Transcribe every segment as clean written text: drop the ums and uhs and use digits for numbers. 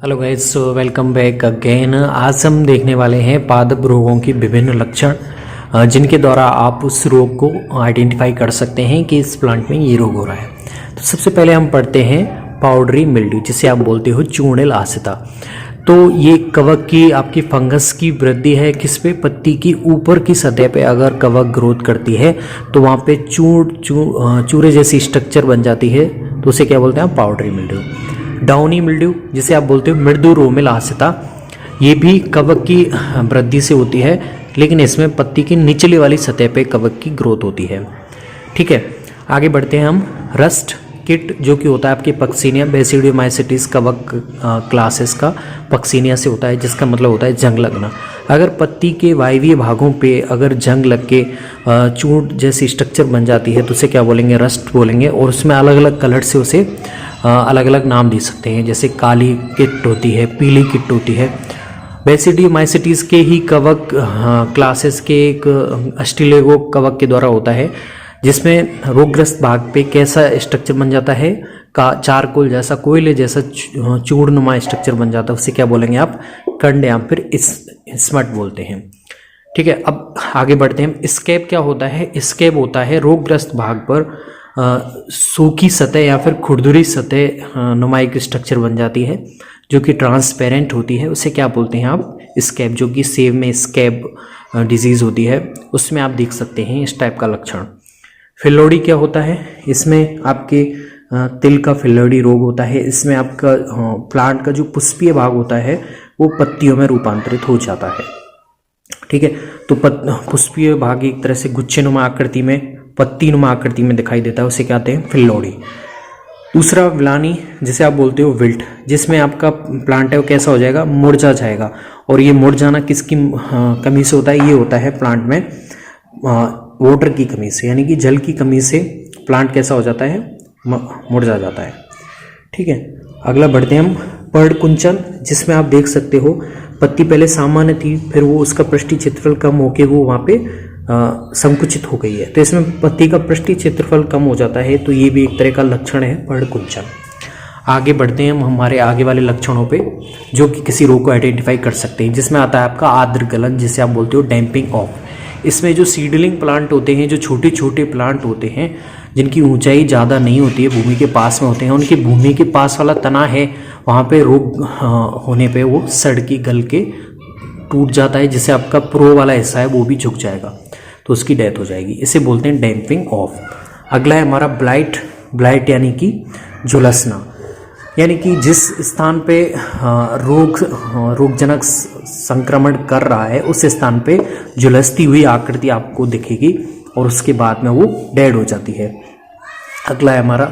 Hello guys, so welcome back again. आज हम देखने वाले हैं पादप रोगों की विभिन्न लक्षण जिनके द्वारा आप उस रोग को आइडेंटिफाई कर सकते हैं कि इस प्लांट में ये रोग हो रहा है। तो सबसे पहले हम पढ़ते हैं पाउडरी मिल्ड्यू, जिसे आप बोलते हो चूर्णिल आसिता। तो ये कवक की आपकी फंगस की वृद्धि है किस पे, पत्ती की ऊपर की सतह पे अगर कवक ग्रोथ करती है तो वहाँ पे चूरे जैसी स्ट्रक्चर बन जाती है, तो उसे क्या बोलते हैं पाउडरी मिल्ड्यू। डाउनी मिल्ड्यू जिसे आप बोलते हो मृदु रोमिल आसिता, ये भी कवक की वृद्धि से होती है, लेकिन इसमें पत्ती की निचली वाली सतह पे कवक की ग्रोथ होती है। ठीक है, आगे बढ़ते हैं हम। रस्ट किट जो कि होता है आपके पक्सीनिया बेसिडियोमाइसिटिस कवक क्लासेस का पक्सीनिया से होता है, जिसका मतलब होता है जंग लगना। अगर पत्ती के वायवीय भागों पे अगर जंग लग के चूट जैसी स्ट्रक्चर बन जाती है तो उसे क्या बोलेंगे, रस्ट बोलेंगे। और उसमें अलग अलग कलर से उसे अलग अलग नाम दे सकते हैं, जैसे काली किट होती है, पीली किट होती है। बेसिडियोमाइसिटिस के ही कवक क्लासेस के एक अस्टिलेगो कवक के द्वारा होता है, जिसमें रोगग्रस्त भाग पे कैसा स्ट्रक्चर बन जाता है, का चारकोल जैसा, कोयले जैसा चूर्णनुमा स्ट्रक्चर बन जाता है। उसे क्या बोलेंगे आप, कंड या फिर स्मट बोलते हैं। ठीक है, अब आगे बढ़ते हैं। स्कैब क्या होता है, स्कैब होता है रोगग्रस्त भाग पर सूखी सतह या फिर खुरदुरी सतह नुमाई की स्ट्रक्चर बन जाती है जो कि ट्रांसपेरेंट होती है। उसे क्या बोलते हैं आप, स्कैब। जो कि सेब में स्कैब डिजीज़ होती है, उसमें आप देख सकते हैं इस टाइप का लक्षण। फिलोडी क्या होता है, इसमें आपके तिल का फिलोडी रोग होता है। इसमें आपका प्लांट का जो पुष्पीय भाग होता है वो पत्तियों में रूपांतरित हो जाता है। ठीक है, तो पुष्पीय भाग एक तरह से गुच्छेनुमा आकृति में, पत्ती नुमा आकृति में दिखाई देता है, उसे कहते हैं फिलोडी। दूसरा विलानी जिसे आप बोलते हो विल्ट, जिसमें आपका प्लांट है वो कैसा हो जाएगा, मुरझा जाएगा। और ये मुरझाना किसकी कमी से होता है, ये होता है प्लांट में वाटर की कमी से, यानी कि जल की कमी से प्लांट कैसा हो जाता है, मुरझा जाता है। ठीक है, अगला बढ़ते हैं हम। पर्णकुंचन, जिसमें आप देख सकते हो पत्ती पहले सामान्य थी, फिर वो उसका पृष्ठीय क्षेत्रफल कम होके वो वहाँ पे संकुचित हो गई है, तो इसमें पत्ती का पृष्ठीय क्षेत्रफल कम हो जाता है। तो ये भी एक तरह का लक्षण है पर्णकुंचन। आगे बढ़ते हैं हम हमारे आगे वाले लक्षणों पे जो कि किसी रोग को आइडेंटिफाई कर सकते हैं, जिसमें आता है आपका आर्द्र गलन, जिसे आप बोलते हो डैम्पिंग ऑफ। इसमें जो सीडलिंग प्लांट होते हैं, जो छोटे छोटे प्लांट होते हैं जिनकी ऊंचाई ज़्यादा नहीं होती है, भूमि के पास में होते हैं, उनकी भूमि के पास वाला तना है, वहाँ पे रोग होने पे वो सड़ के गल के टूट जाता है, जिससे आपका प्रो वाला हिस्सा है वो भी झुक जाएगा, तो उसकी डेथ हो जाएगी। इसे बोलते हैं डैम्पिंग ऑफ। अगला है हमारा ब्लाइट। ब्लाइट यानी कि झुलसना, यानी कि जिस स्थान पे रोगजनक संक्रमण कर रहा है उस स्थान पे झुलसती हुई आकृति आपको दिखेगी और उसके बाद में वो डेड हो जाती है। अगला है हमारा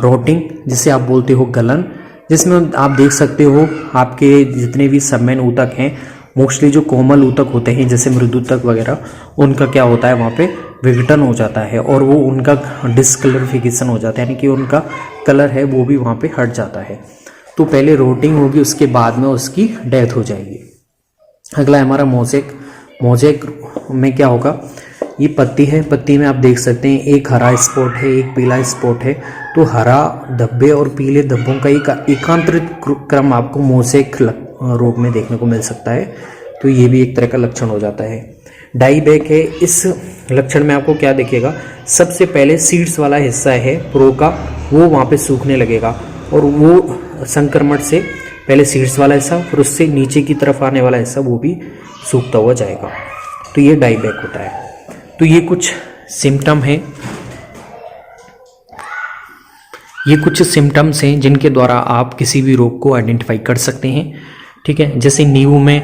रोटिंग, जिसे आप बोलते हो गलन, जिसमें आप देख सकते हो आपके जितने भी सबमेन ऊतक हैं, मोस्टली जो कोमल ऊतक होते हैं जैसे मृदुतक वगैरह, उनका क्या होता है, वहाँ पे विघटन हो जाता है और वो उनका डिस्कलरिफिकेशन हो जाता है, यानी कि उनका कलर है वो भी वहाँ पे हट जाता है। तो पहले रोटिंग होगी, उसके बाद में उसकी डेथ हो जाएगी। अगला है हमारा मोज़ेक। मोज़ेक में क्या होगा, ये पत्ती है, पत्ती में आप देख सकते हैं एक हरा स्पॉट है, एक पीला स्पॉट है। तो हरा धब्बे और पीले धब्बों का एक एकांतरित क्रम आपको मोज़ेक रोग में देखने को मिल सकता है। तो ये भी एक तरह का लक्षण हो जाता है। डाई बैक है, इस लक्षण में आपको क्या दिखेगा, सबसे पहले सीड्स वाला हिस्सा है प्रो का, वो वहाँ पे सूखने लगेगा और वो संक्रमण से पहले सीड्स वाला हिस्सा, फिर उससे नीचे की तरफ आने वाला हिस्सा वो भी सूखता हुआ जाएगा। तो ये डाई बैक होता है। तो ये कुछ सिम्टम हैं, ये कुछ सिम्टम्स हैं जिनके द्वारा आप किसी भी रोग को आइडेंटिफाई कर सकते हैं। ठीक है, जैसे नींबू में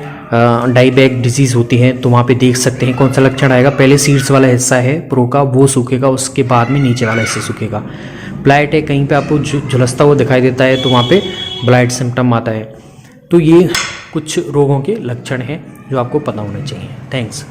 डाईबैक डिजीज़ होती है, तो वहाँ पे देख सकते हैं कौन सा लक्षण आएगा, पहले सीड्स वाला हिस्सा है प्रो का वो सूखेगा, उसके बाद में नीचे वाला हिस्सा सूखेगा। ब्लाइट है, कहीं पे आपको झुलसता हुआ दिखाई देता है तो वहाँ पे ब्लाइट सिम्टम आता है। तो ये कुछ रोगों के लक्षण हैं जो आपको पता होने चाहिए। थैंक्स।